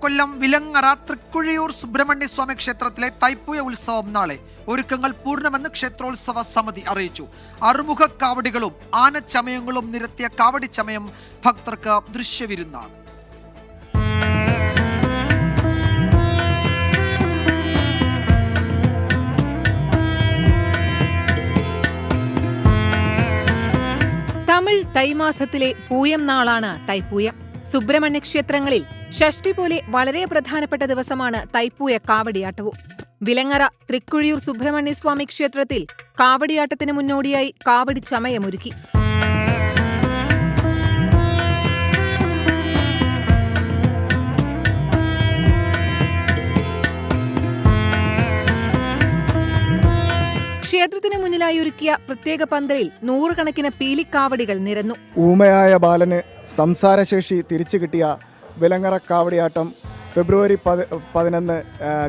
കൊല്ലം വിലങ്ങറ തൃക്കുഴിയൂർ സുബ്രഹ്മണ്യ സ്വാമി ക്ഷേത്രത്തിലെ തൈപ്പൂയ ഉത്സവം നാളെ. ഒരുക്കങ്ങൾ പൂർണ്ണമെന്ന് ക്ഷേത്രോത്സവ സമിതി അറിയിച്ചു. അറുമുഖ കാവടികളും ആനച്ചമയങ്ങളും നിരത്തിയ കാവടി ചമയം ഭക്തർക്ക് ദൃശ്യവിരുന്നാണ്. തമിഴ് തൈമാസത്തിലെ പൂയം നാളാണ് തൈപ്പൂയം. സുബ്രഹ്മണ്യ ക്ഷേത്രങ്ങളിൽ ഷഷ്ടി പോലെ വളരെ പ്രധാനപ്പെട്ട ദിവസമാണ് തൈപ്പൂയ കാവടിയാട്ടവും. വിലങ്ങറ തൃക്കുഴിയൂർ സുബ്രഹ്മണ്യ സ്വാമി ക്ഷേത്രത്തിൽ കാവടിയാട്ടത്തിന് മുന്നോടിയായി കാവടി ചമയമൊരുക്കി. ക്ഷേത്രത്തിന് മുന്നിലായി ഒരുക്കിയ പ്രത്യേക പന്തലിൽ നൂറുകണക്കിന് പീലിക്കാവടികൾ നിരന്നു. ഊമയായ ബാലന് സംസാരശേഷി തിരിച്ചു കിട്ടിയ വിലങ്ങറ കാവടിയാട്ടം ഫെബ്രുവരി 11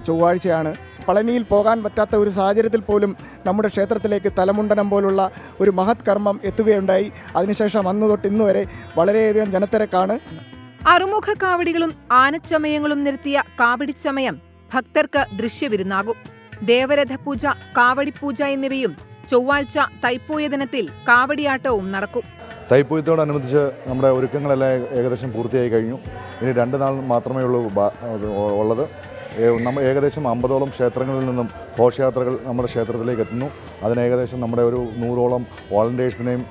ചൊവ്വാഴ്ചയാണ്. പളനിയിൽ പോകാൻ പറ്റാത്ത ഒരു സാഹചര്യത്തിൽ പോലും നമ്മുടെ ക്ഷേത്രത്തിലേക്ക് തലമുണ്ടനം പോലുള്ള ഒരു മഹത് കർമ്മം എത്തുകയുണ്ടായി. അതിനുശേഷം അന്നു തൊട്ട് ഇന്നുവരെ വളരെയധികം ജനത്തിരക്കാണ്. അറുമുഖ കാവടികളും ആനച്ചമയങ്ങളും നിരത്തിയ കാവടിച്ചമയം ഭക്തർക്ക് ദൃശ്യവിരുന്നാകും. ദേവരഥപൂജ, കാവടിപ്പൂജ എന്നിവയും ചൊവ്വാഴ്ച തൈപ്പൂയ ദിനത്തിൽ കാവടിയാട്ടവും നടക്കും. തൈപ്പൂയത്തോടനുബന്ധിച്ച് നമ്മുടെ ഒരുക്കങ്ങളെല്ലാം ഏകദേശം പൂർത്തിയായി കഴിഞ്ഞു. ഇനി 2 നാൾ മാത്രമേ ഉള്ളത്. നമ്മൾ ഏകദേശം 50ഓളം ക്ഷേത്രങ്ങളിൽ നിന്നും ഘോഷയാത്രകൾ നമ്മുടെ ക്ഷേത്രത്തിലേക്ക് എത്തുന്നു. അതിന് ഏകദേശം നമ്മുടെ ഒരു 100ഓളം വോളണ്ടിയേഴ്സിനെയും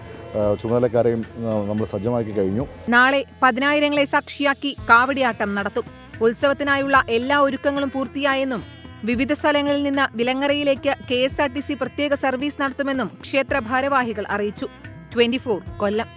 ചുമതലക്കാരെയും നമ്മൾ സജ്ജമാക്കി കഴിഞ്ഞു. നാളെ 10,000ങ്ങളെ സാക്ഷിയാക്കി കാവടിയാട്ടം നടത്തും. ഉത്സവത്തിനായുള്ള എല്ലാ ഒരുക്കങ്ങളും പൂർത്തിയായെന്നും വിവിധ സ്ഥലങ്ങളിൽ നിന്ന് വിലങ്ങറയിലേക്ക് KSRTC പ്രത്യേക സർവീസ് നടത്തുമെന്നും ക്ഷേത്ര ഭാരവാഹികൾ അറിയിച്ചു. 24 കൊല്ലം.